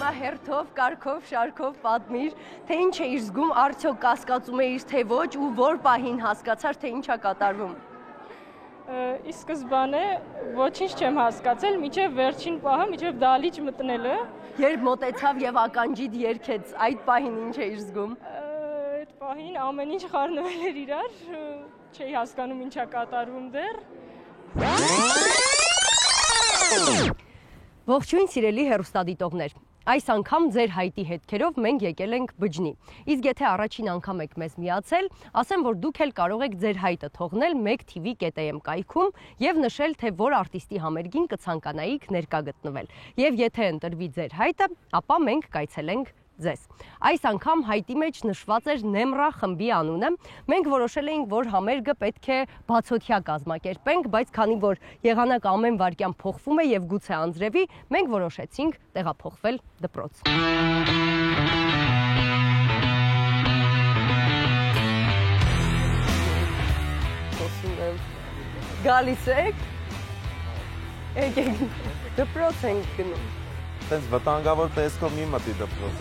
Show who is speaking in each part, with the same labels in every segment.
Speaker 1: հիմա հերթով, կարգով, շարքով պատմիր, թե ինչ էիր զգում, արդյոք կասկածում էիր, թե ոչ ու որ պահին հասկացար, թե ինչ է կատարվում։
Speaker 2: Ի սկզբանե ոչինչ չեմ հասկացել, մինչև վերջին պահը, մինչև դահլիճ մտնելը։
Speaker 1: Երբ մոտեցավ եւ ականջիդ երգեց, այդ պահին ինչ էիր զգում։
Speaker 2: Այդ պահին ամեն ինչ խառնվել էր իրար, չէի հասկանում ինչա կատարվում դեռ։
Speaker 1: Ողջույն սիրելի հեռուստադիտողներ, այս անգամ ձեր հայտի հետքերով մենք եկել ենք բջնի, իսկ եթե առաջին անգամ եք մեզ միացել, ասեմ, որ դուք էլ կարող եք ձեր հայտը թողնել mektv.am կայքում և նշել, թե որ արտիստի համերգին կցանկանայիք ներկա գտնվել, և եթե ընտրվի ձեր հայտը, ապա մենք կայցելենք ձեզ։ Այս անգամ հայտի մեջ նշված էր Nemra խմբի անունը, մենք որոշել էինք, որ համերգը պետք է բացօթյա կազմակերպենք, բայց քանի որ եղանակը ամեն վայրկյան փոխվում է եւ գուցե անձրևի, մենք որոշեցինք տեղափոխվել դպրոց։ Գալիս եք։ Եկեք դպրոց ենք գնում։
Speaker 3: Տենց վտանգավոր տեսքով մի մտի դպրոց։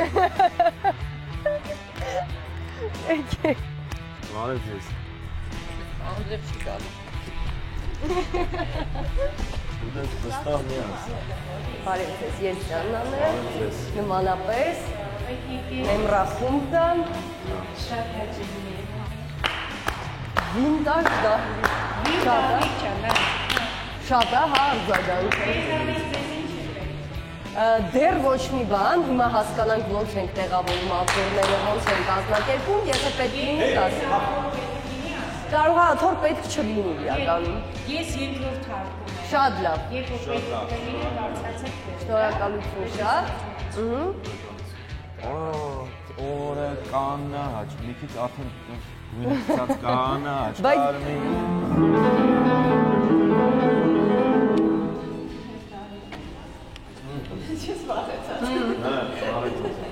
Speaker 1: Եկեք։
Speaker 3: Բարև ձեզ։
Speaker 2: Անձրև չի գալու։
Speaker 3: Ուտես վստահ մի անց։
Speaker 1: Բարև ձեզ, ես Ժաննան եմ, նմանապես Nemra խումբը։
Speaker 2: Շատ հաճելի է։
Speaker 1: Վինտաժ դահլիճ։ Շատ է, հա, արձագանք։ Դեռ ոչ մի բան, հիմա հասկանանք ոնց ենք տեղավորում աթոռները, ոնց են կազմակերպում, եթե պետք լինի ասեմ։ Կարող է աթոռ պետք չլինի իրականում։
Speaker 2: Ես երկրորդ հարկում եմ։
Speaker 1: Շատ լավ։
Speaker 2: Երկրորդ պետք լինի, բարձրացեք։
Speaker 1: Շնորհակալություն շատ։
Speaker 3: Օրը կանաչ, մի քիչ արդեն գույնացած կանաչ,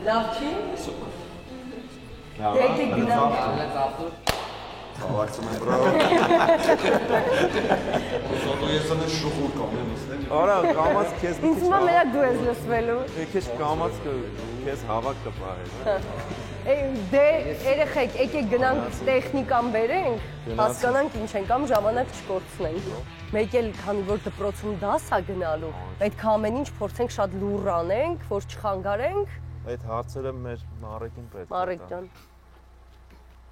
Speaker 1: Լավ չի։ Եկեք գնանք։
Speaker 4: Salakçım bravo. Sonra yesene şukur kamyon.
Speaker 3: Արա, կամած քեզ մի
Speaker 1: Ինձ հիմա մենակ դու ես լսվելու։
Speaker 3: քեզ կամած քեզ հավաք կպահել։
Speaker 1: Դե երեխեք, եկեք գնանք տեխնիկան բերենք, հասկանանք ինչ ենք, կամ ժամանակ չկորցնենք։ Մեկ էլ քանի որ դպրոցում դաս է գնալու, պետք է ամեն ինչ փորձենք շատ լուռ անենք, որ չխանգարենք։
Speaker 3: Այդ հարցերը մեր Մարեկին պետք է։
Speaker 1: Մարեք ջան։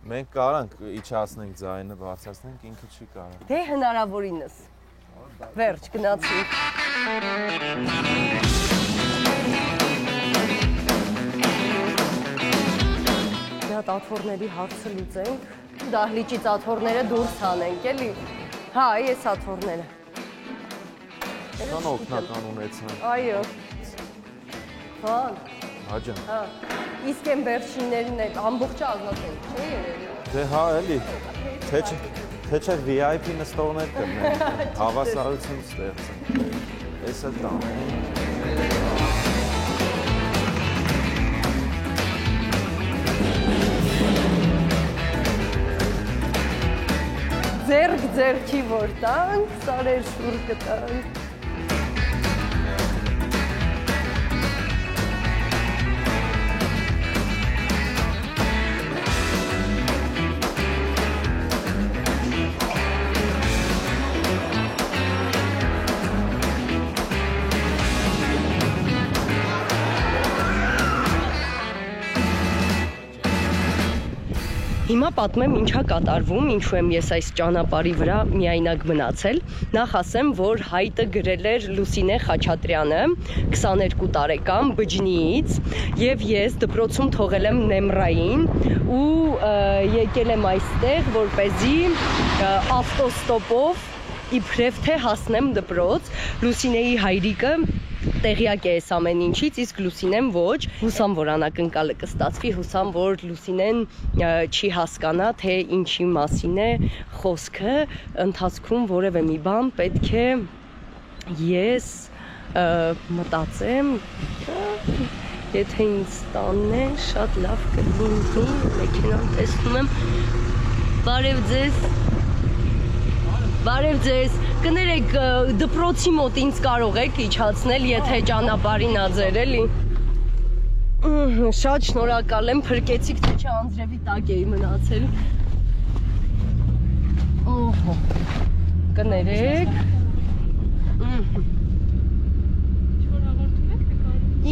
Speaker 3: Մենք կարանք իջացնենք ձայնը, բարձրացնենք, ինքը չի կարող։
Speaker 1: Դե հնարավորինս։ Վերջ գնացինք։ Դա աթոռների հարցը լուծենք, դահլիճից աթոռները դուրս հանենք, էլի։ Հա, այս աթոռները։
Speaker 3: Քան օգնական ունեցան։
Speaker 1: Այո։ Բան։
Speaker 3: Հաջան։
Speaker 1: Հա։ Իսկ են վերջիններն էլ ամբողջը ազատենք, չէ՞ երևի։
Speaker 3: Դե հա, էլի։ Թե չէ VIP նստողներ կնեն, հավասարություն ստեղծեն։ Էս է տան։
Speaker 1: Ձերք ձերքի որ տանք, սարեր շուր կտանք։ Հիմա պատմեմ ինչա կատարվում, ինչու եմ ես այս ճանապարհի վրա միայնակ մնացել։ Նախ ասեմ, որ հայտը գրել էր Լուսինե Խաչատրյանը, 22 տարեկան, Բջնիից, եւ ես դպրոցում թողել եմ Nemra-ին ու եկել եմ այստեղ, որպեսզի ավտոստոպով իբրև թե հասնեմ դպրոց։ Լուսինեի հայրիկը տեղյակ է այս ամեն ինչից, իսկ Լուսինեն ոչ, հուսամ, որ անակնկալը կստացվի, հուսամ, որ Լուսինեն չի հասկանա, թե ինչի մասին է խոսքը, ընթացքում որևէ մի բան պետք է ես մտածեմ, եթե ինձ տանեն, շատ լավ կլինի, մեքենան տեսնում եմ, բարև ձեզ, Բարև ձեզ, կներեք դպրոցի մոտ ինձ կարող եք իջացնել, եթե ճանապարհին ա ձեր էլի։ Շատ շնորհակալ եմ, փրկեցիք, թե չէ անձրևի տակ էի մնացել։ Օհո։ Կներեք։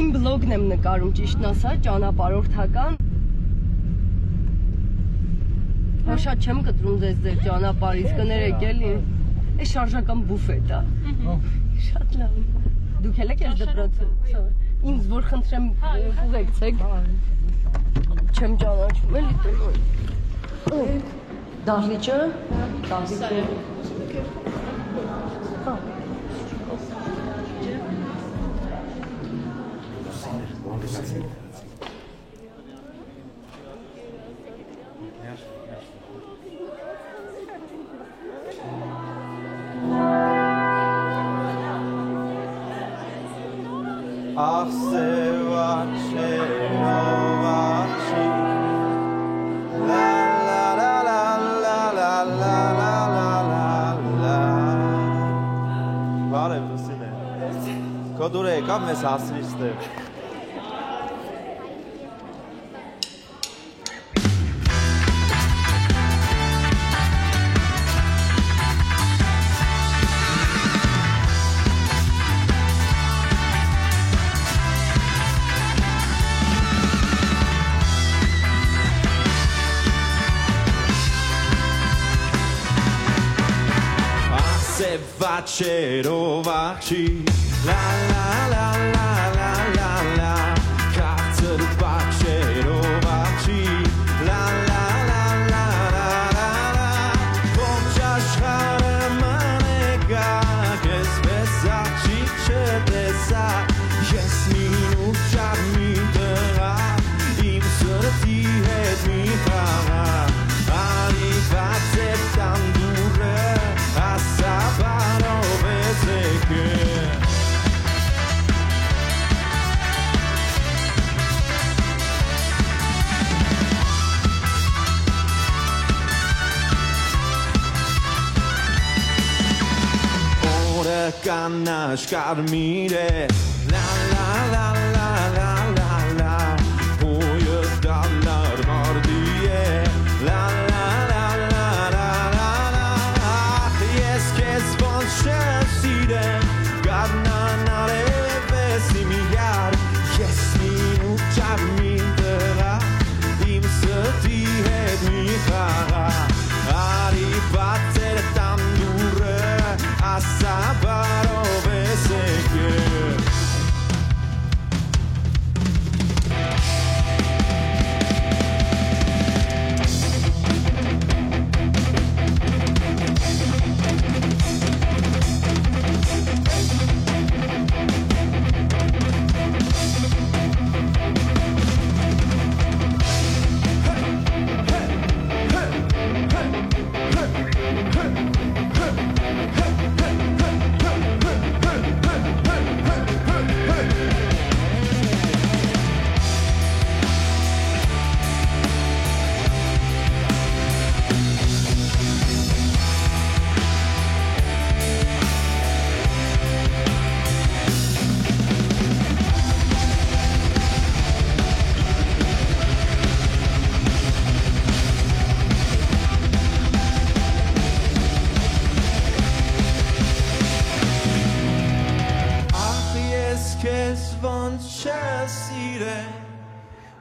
Speaker 1: Իմ բլոգն եմ նկարում, ճիշտն ասած, ճանապարհորդական։ Հա շատ չեմ կտրում ձեր ճանապարհից, կներեք էլի։ Է շարժական բուֆետ է։ Շատ լավ։ Դուք եք ես դպրոցը։ Ինձ որ խնդրեմ ուղեկցեք։ Չեմ ճանաչում էլի տնօրեն։ Դահլիճը։
Speaker 3: Դուր եկավ մեզ հասնի ստեղ։ Vacero vaci la la la la la la la Carter vacero vaci la la la la la la la Pomcia share manega kes besaci chetesa yes minu charmi dera im surti het mi fara ani vacet tandure asabaro bezeke Cannas carmire la la la la la la la Puyo dallar mardie la la la la la la la Yes kes von shasire garnanare vesimiar Yes minu charmindera im sati het mi fara Ari bater tandure asabaro veseke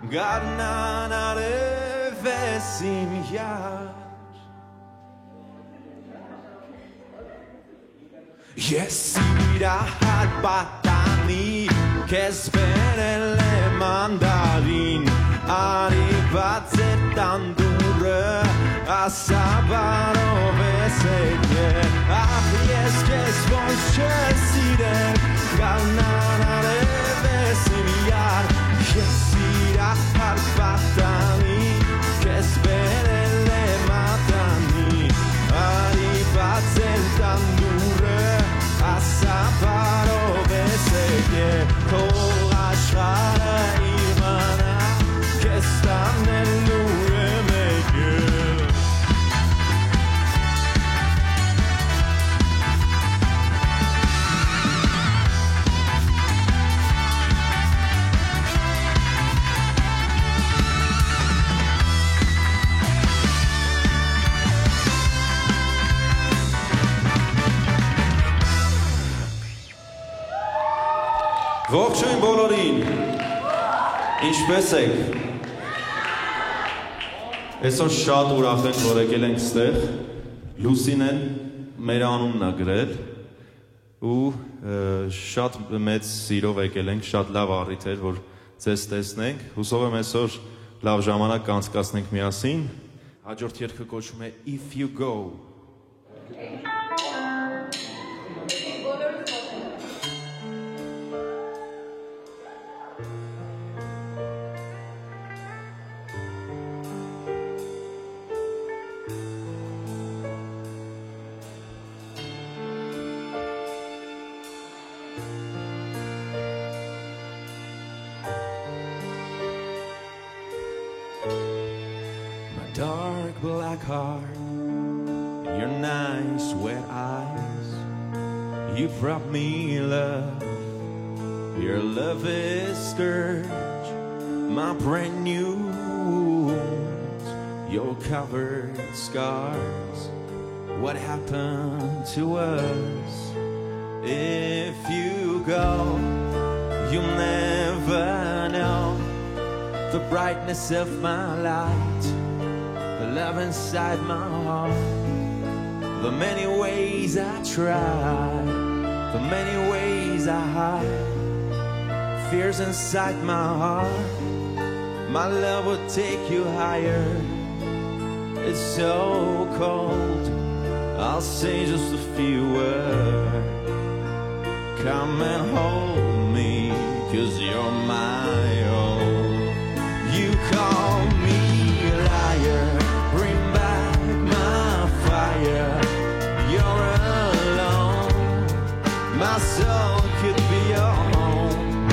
Speaker 3: Garnanare vesim yar Yesira har batani Kesverele mandarin Ari batzetandure Asabaro vesete Ah yes kes von shesire Garnanare vesim yar Yesira har batani Kesverele matani Ari batzetandure Asabaro vesete Kol ashara imana Kestam nelure megir Ողջույն բոլորին։ Ինչպե՞ս եք։ Այսօր շատ ուրախ ենք, որ եկել ենք ստեղ։ Լուսինեն մեր անունն է գրել ու շատ մեծ սիրով եկել ենք, շատ լավ առիթ էր, որ ձեզ տեսնենք։ Հուսով եմ այսօր լավ ժամանակ կանցկացնենք միասին։ Հաջորդ երգը կոչվում է If You Go։ Dark black heart, your nice wet eyes, you brought me love, your love is scourge, my brand new wounds, your covered scars, what happened to us? If you go, you'll never know the brightness of my light, the love inside my heart, the many ways I try, the many ways I hide, fears inside my heart, my love will take you higher. It's so cold, I'll say just a few words. Come and hold me, 'cause you're my own. You call me a liar, bring back my fire. You're alone, my soul could be your home.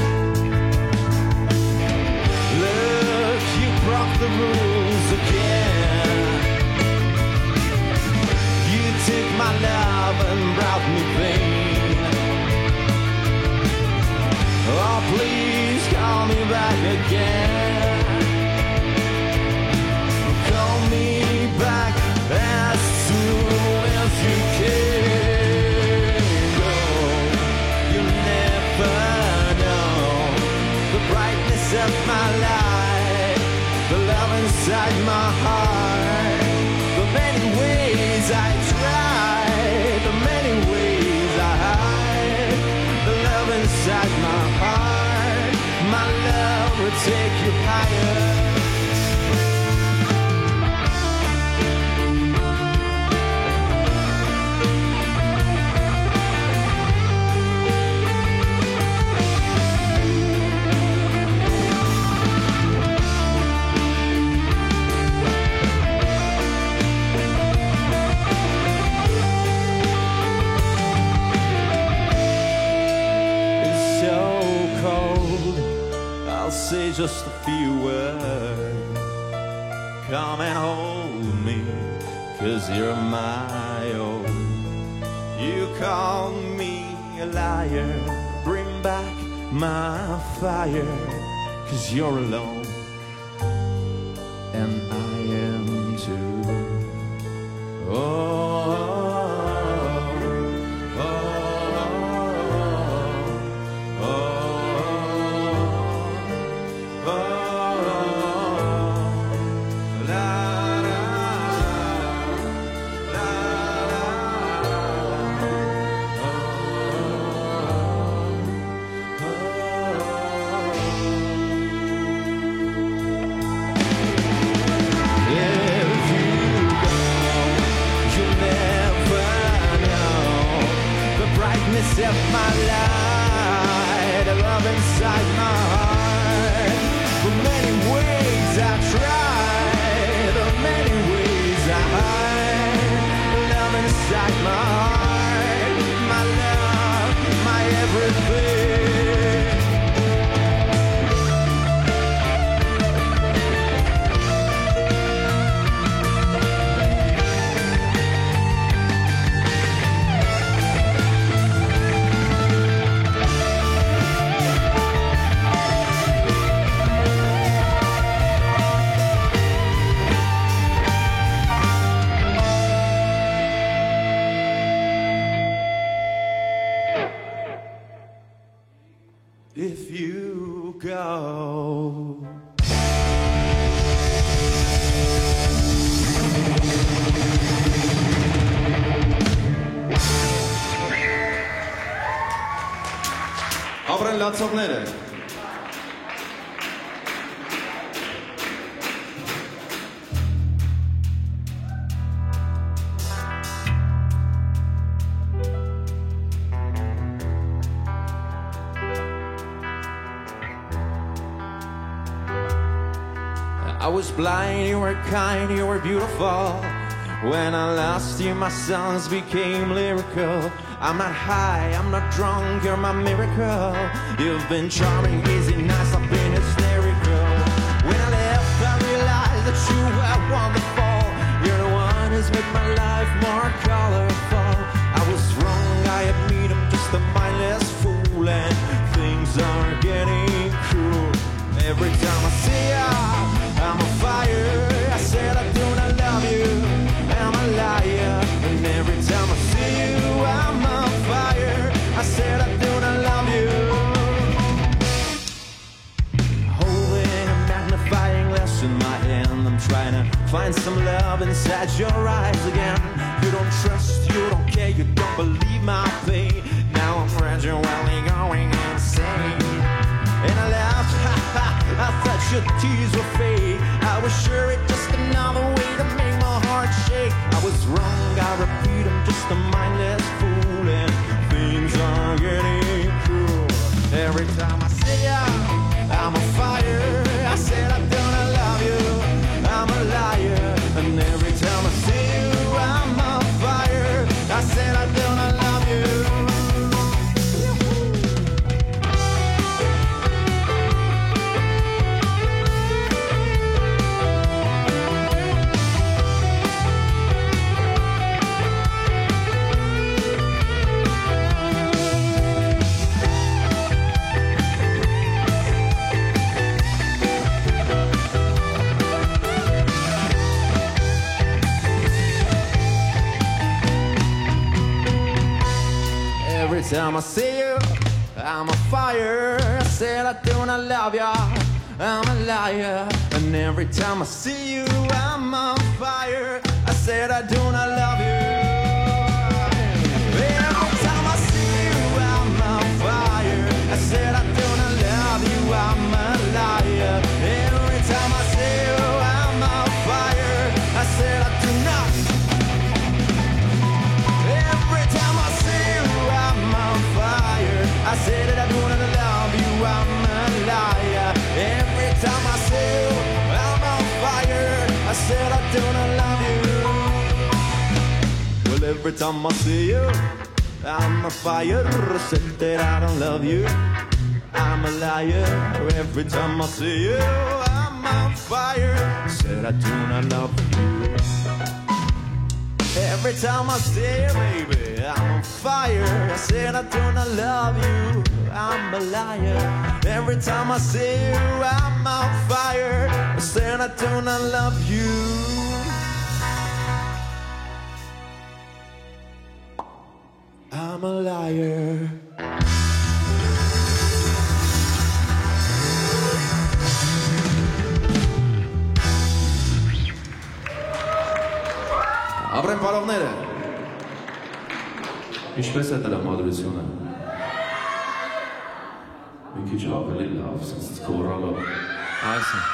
Speaker 3: Look, you broke the rules again. You took my love and brought me pain. Oh, please call me back again. Call me back as soon as you can. Go, you never know the brightness of my life, the love inside my heart, the many ways I tried, the many ways I hide, the love inside my heart, my love will take you higher. Say just a few words. Come and hold me, 'cause you're my own. You call me a liar, bring back my fire, 'cause you're alone, and I am too. You'll go. Ապրեն լացողները I was blind, you were kind, you were beautiful. When I lost you, my songs became lyrical. I'm not high, I'm not drunk, you're my miracle. You've been charming, easy, nice, I've been hysterical. When I left, I realized that you were wonderful. You're the one who's made my life more colorful. I was wrong, I admit I'm just a mindless fool. And things are getting cruel. Every time I see ya, I'm on fire. I said I do not love you, I'm a liar. And every time I see you, I'm on fire. I said I do not love you. Holding a magnifying glass in my hand, I'm trying to find some love inside your eyes again. You don't trust, you don't care, you don't believe my pain. Now I'm gradually going insane. And I laughed, ha ha, I thought your tears were fake. I was sure it just another way to make my heart shake. I was wrong, I repeat, I'm just a mindless fool. And things are getting cruel. Every time I say I'm a fire. I said I do not love you, I'm a liar. And every time I see you, I'm on fire. I said I do not love you. Every time I see you, I'm a fire. I said I do not love ya, I'm a liar. And every time I see you, I'm on fire. I said I do not love you. Every time I see you, I'm on fire. I said I do not love you, I'm a liar. Every time I see you, I'm on fire. I said I do not. Every time I see you, I'm on fire. I said that I do not love you, I'm a liar. Every time I see you, I'm on fire. I said I do not love you. Well, every time I see you, I'm on fire. I said that I don't love you, I'm a liar. Every time I see you, I'm on fire. I said I do not love you. Every time I see you, baby, I'm on fire. I said I do not love you, I'm a liar. Every time I see you, I'm on fire. I said I do not love you. I'm a liar. Ապրեն պարողները, ինչպես է տրամադրությունը, մի քիչ ավելի լավ, սենց կորալով, այս է։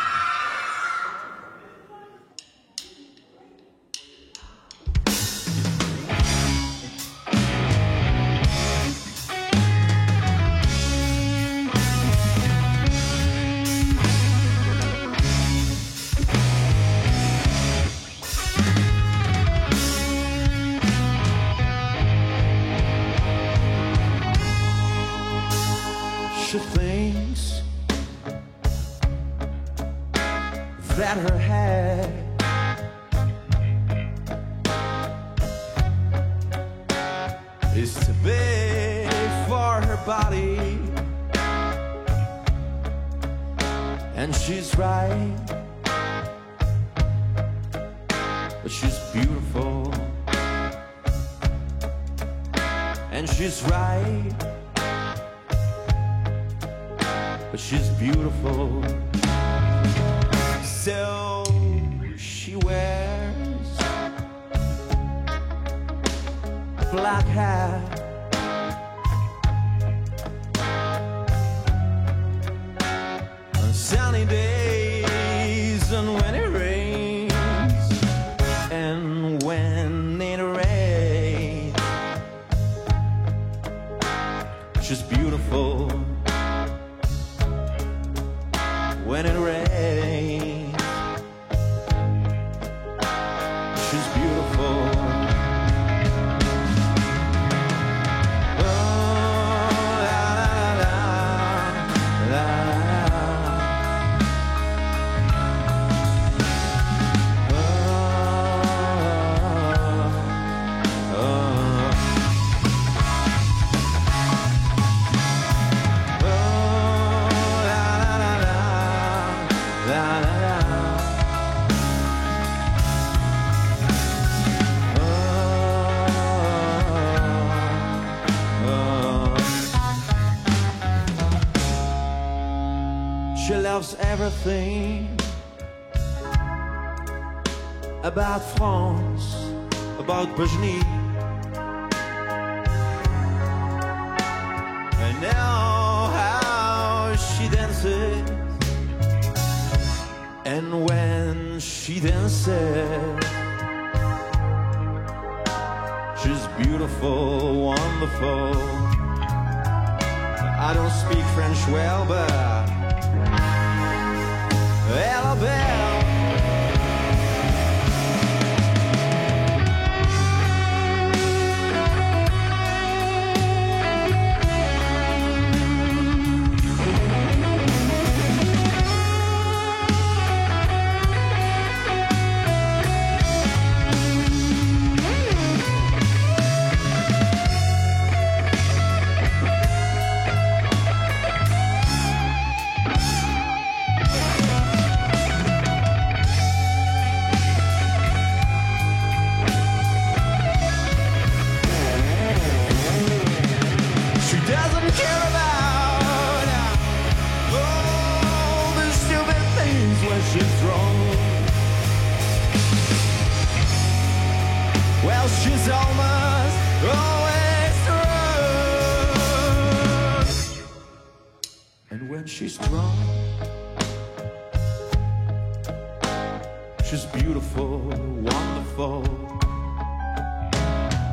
Speaker 3: She thinks that her head is too big for her body, and she's right, but she's beautiful, and she's right, but she's beautiful. So she wears black hair, on sunny days, and when it rains, and when it rains, she's beautiful. When it rains, she's beautiful. Oh, la la la la. She loves everything about France, about Bajni. And now how she dances, and when she dances, she's beautiful, wonderful. I don't speak French well, but hello, Belle. She's wrong. Well, she's almost always wrong. And when she's drunk, she's beautiful, wonderful.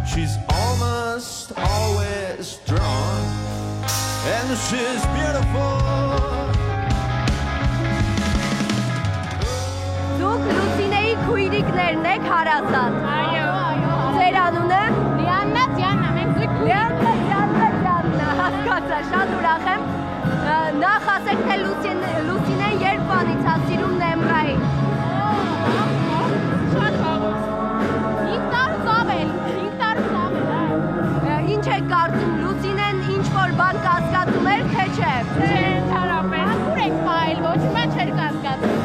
Speaker 3: She's almost always drunk, and she's beautiful.
Speaker 1: Դուք Լուսինեի քույրիկներն եք հարազատ։
Speaker 2: Այո,
Speaker 1: Ձեր անունը։
Speaker 2: Լիաննա, Ձյաննա, մենք զույգ
Speaker 1: Լիաննա, հասկացա, շատ ուրախ եմ։ Նախ ասեք, թե Լուսինեն երբ բանից սիրում Նեմրայի։
Speaker 2: Շատ վաղուց։ 5 տարուց ավել, 5 տարուց ավել։
Speaker 1: Ինչ եք կարծում, Լուսինեն ինչ-որ բան կասկածում էր, թե չէ։
Speaker 2: Չէ, ընդհանրապես։ Անկուր եք պահել, ոչ մի բան չէր կասկածում։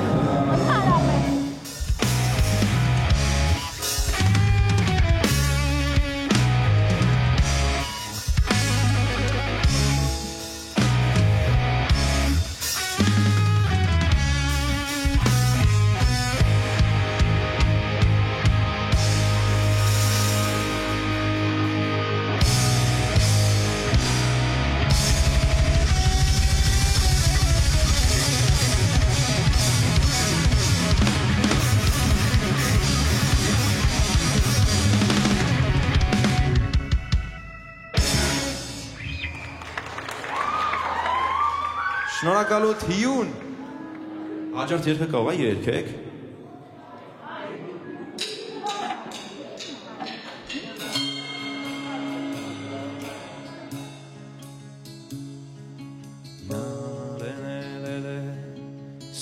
Speaker 3: Շնորհակալություն Հիուն։ Հաջորդ երգը կարող է երգեք։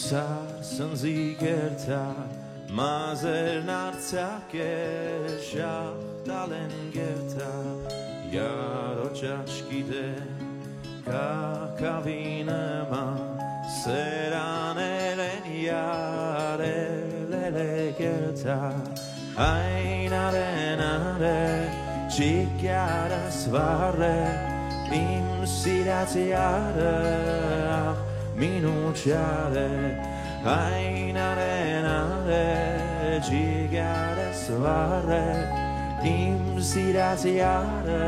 Speaker 3: Սարսնձի կերտա մազերն արցակեր շախտալ են կերտա յարոջ աչքիդե Կավինը սերանել են յարել էլեկերտա այն արեն արե չիկյարս վարը իմ սիրած յարը minuciare ainare cigare svare imsiraziare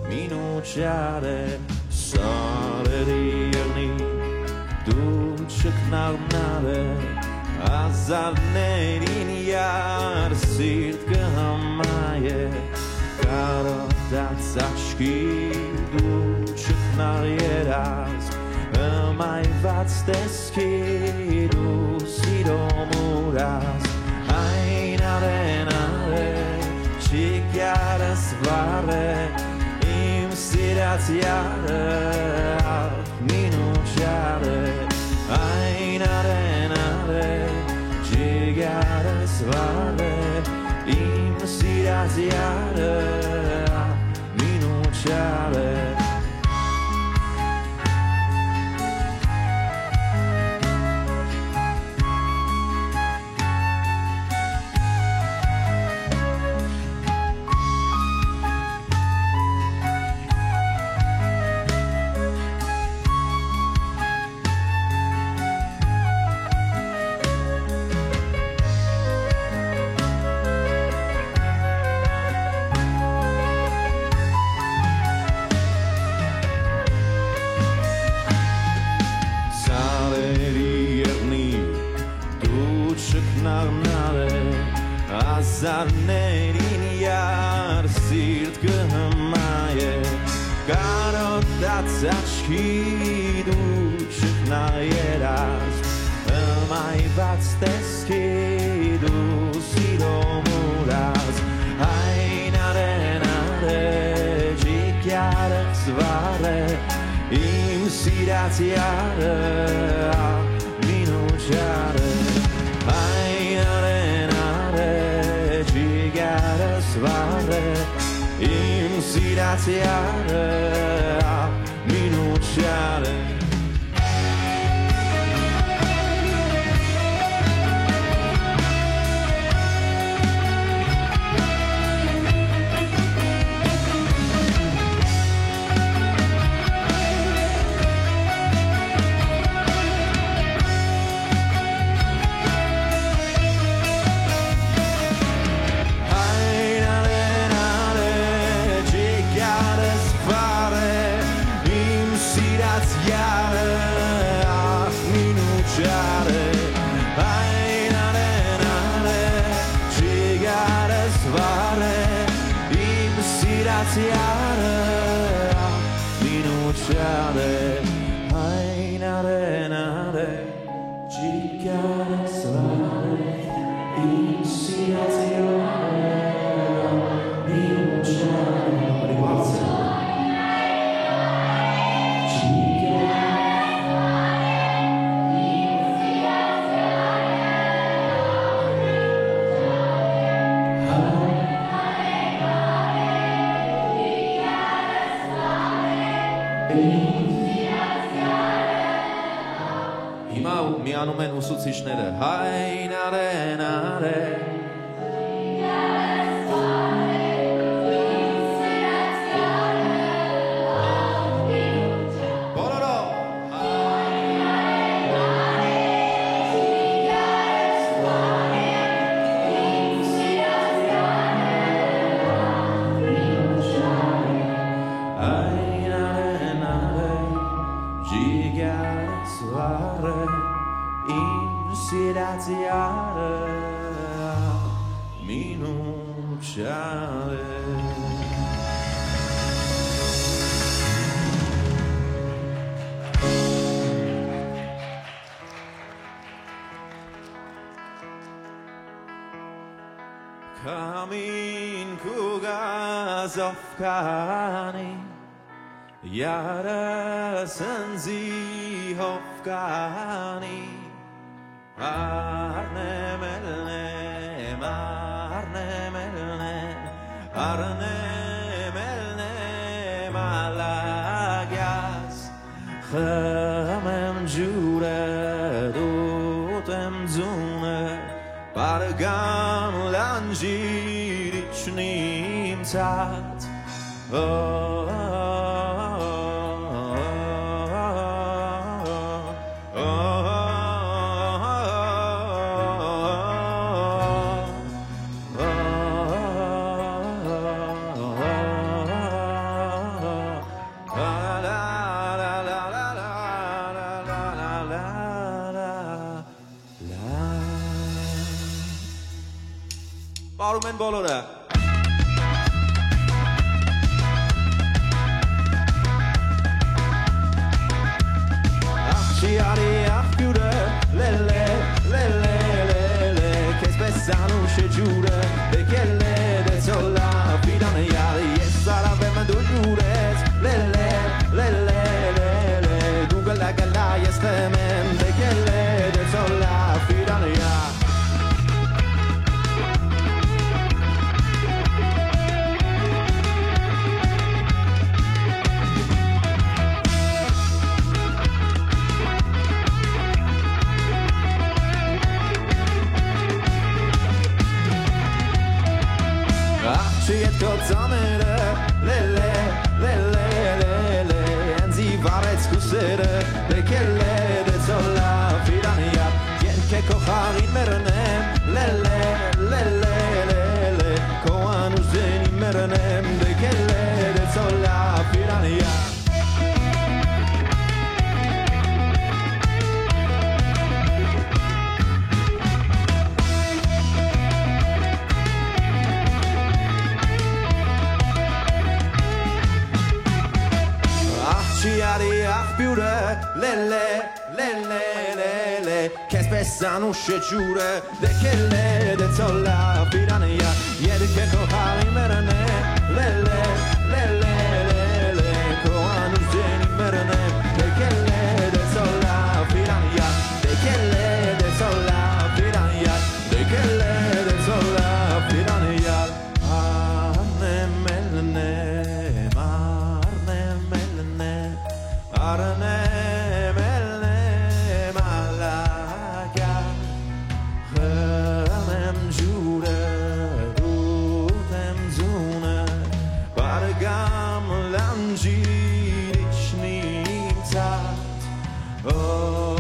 Speaker 3: minuciare salerierni duchknarnare azarnerin yar sirt gamaye karotats aşki duchknar yeraz mai vatsteski du sidomuras ainare chigare svare imsiraziare minuciare ainare chigare svare imsiraziare minuciare Zarnerin yar sirt gamaye karotats aşki duchna yeraz mai vatsteski du sidomuras ainare chigare svare imsiraziare minuciare svare imsiraziare minuciare minuciare ainare chigare svare imsiraziare minuciare Հիմա միանում են ուսուցիչները հայնարենարե Kamin kugazovkani Yara senzi hofkani Arne melne malagyas Khamem jure dotem zune Pargam lanjirichnim tat Բարում են բոլորը Աղջիարի աղբյուրը լելե լելե լելե Քեզ պես անուշ է ջուրը Բեկել է դեցոլա Վիրանը յարը ես սարավեմ դու ջուրես Լելե լելե լելե Դու գլա գլա ես թեմեմ Բեկել է դեցոլա Վիրանը յարը Կոցամերը լելե լելե լելե Ենձի վարեց կուսերը Բեկել է դեցոլա վիրանիա Երկե քո խաղին մերնեմ Լելե լելե լելե Քո անուզենի մերնեմ Բեկել է դեցոլա վիրանիա Աղջիարի աղբյուրը լելե լելե լելե Քեզ պես անուշ է ջուրը Դեկել է դեցոլա վիրանիա Երկե քո խաղի մերնեմ Լելե լելե լելե Քո անուզենի մերնեմ Դեկել է դեցոլա վիրանիա Դեկել է դեցոլա վիրանիա Դեկել է դեցոլա վիրանիա Արնեմ ելնեմ Արնեմ ելնեմ Arnem elnem alaga Hınem jure Rutem zune Bargam lanjir içnim tat Oh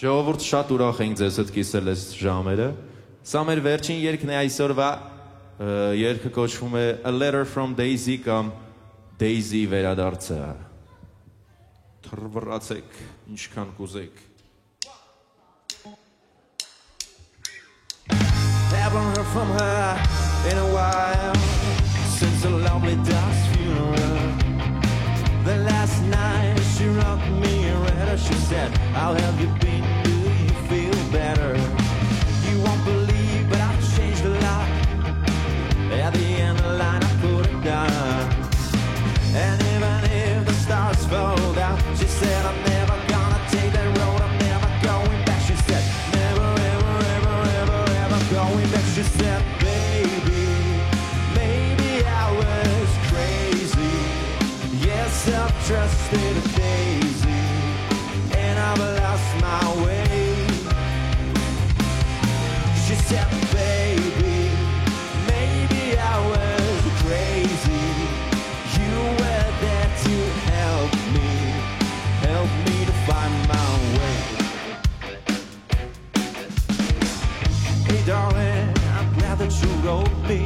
Speaker 3: Ժողովուրդ շատ ուրախ ենք ձեզ հետ կիսել այս ժամերը Սա մեր վերջին երգն է այսօրվա Երգը կոչվում է A Letter from Daisy կամ Daisy վերադարձը Թռվռացեք, ինչքան կուզեք Haven't heard from her in a while Since a lovely dust funeral The last night she rocked me red She said, how have you been? Do you feel better? You won't believe, but I've changed a lot At the end of the line I put it down And even if the stars fall down She said, I'm never gonna take that road I'm never going back She said, never, ever, ever, ever, ever going back She said, baby, maybe I was crazy Yes, I've trusted a daisy And I've lost my way She said, baby, maybe I was crazy You were there to help me to find my way Hey darling, I'm glad that you wrote me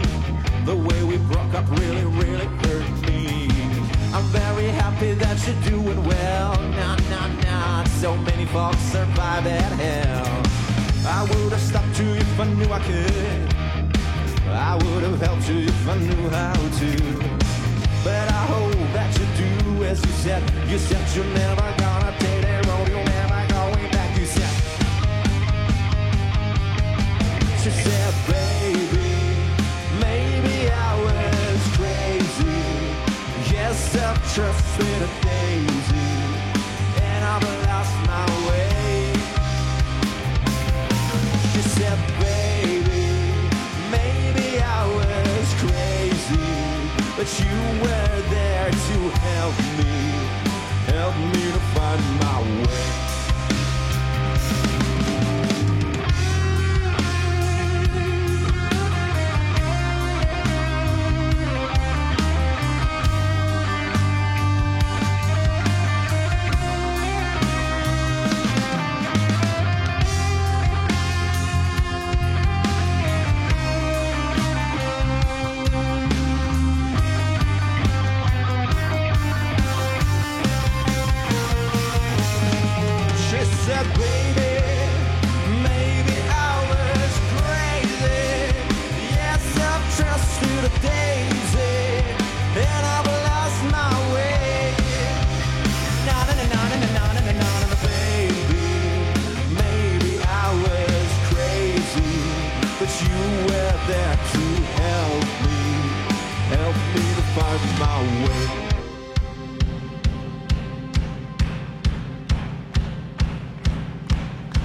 Speaker 3: The way we broke up really, really hurt me I'm very happy that you're doing well Nah, nah, nah So many folks survive that hell I would have stopped you if I knew I could I would have helped you if I knew how to But I hope that you do as you said you're never gonna take that road You're never going back, you said She said, baby, maybe I was crazy Yes, I've trusted trusted a daisy, and I've lost my way. She said, baby, maybe I was crazy, but you were there to help me to find my way.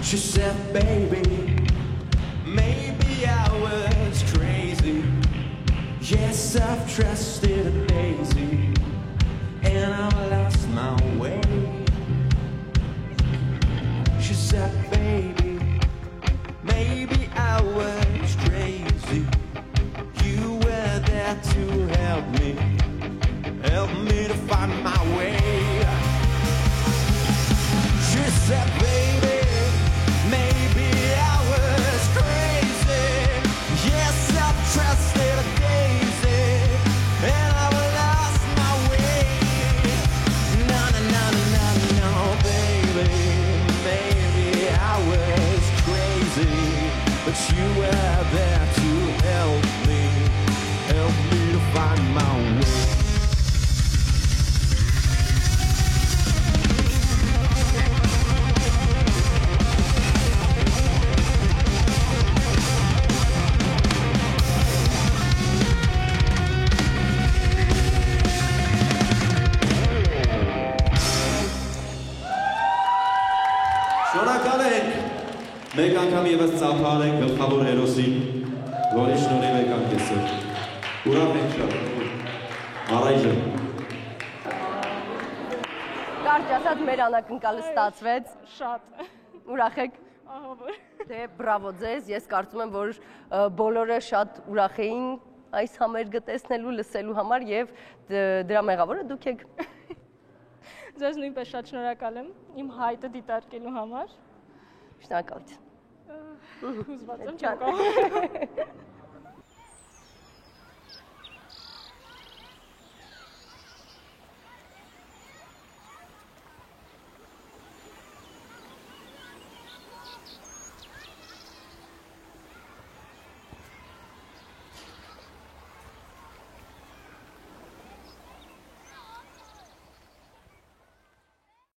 Speaker 3: She said, baby, maybe I was crazy. Yes, I've trusted a daisy, and I've lost my way. She said, baby, maybe I was crazy. You were there to help me to find my way. She said, baby, maybe I was crazy. Yes, I've trusted a daisy, and I've lost my way. No, no, no, no, no, no, baby, maybe I was crazy, but you were there to help me to find my way.
Speaker 5: Շնորհակալ ենք, մեկ անգամ եւս ծափահար ենք գլխավոր հերոսին, որի շնորհիվ եկանք այսօր։ Ուրախ ենք շատ։ Առայժմ։
Speaker 1: Կարճ ասած մեր անակնկալը ստացվեց։
Speaker 2: Շատ։
Speaker 1: Ուրախ եք։
Speaker 2: Ահա որ։
Speaker 1: Դե բրավո ձեզ, ես կարծում եմ, որ բոլորը շատ ուրախ էին այս համերգը տեսնելու, լսելու համար եւ դրա մեղավորը դուք եք։
Speaker 2: Ձեզ նույնպես շատ շնորհակալ եմ իմ հայտը դիտարկելու համար։
Speaker 1: Շնորհակալություն։
Speaker 2: Հուզված եմ, չկա։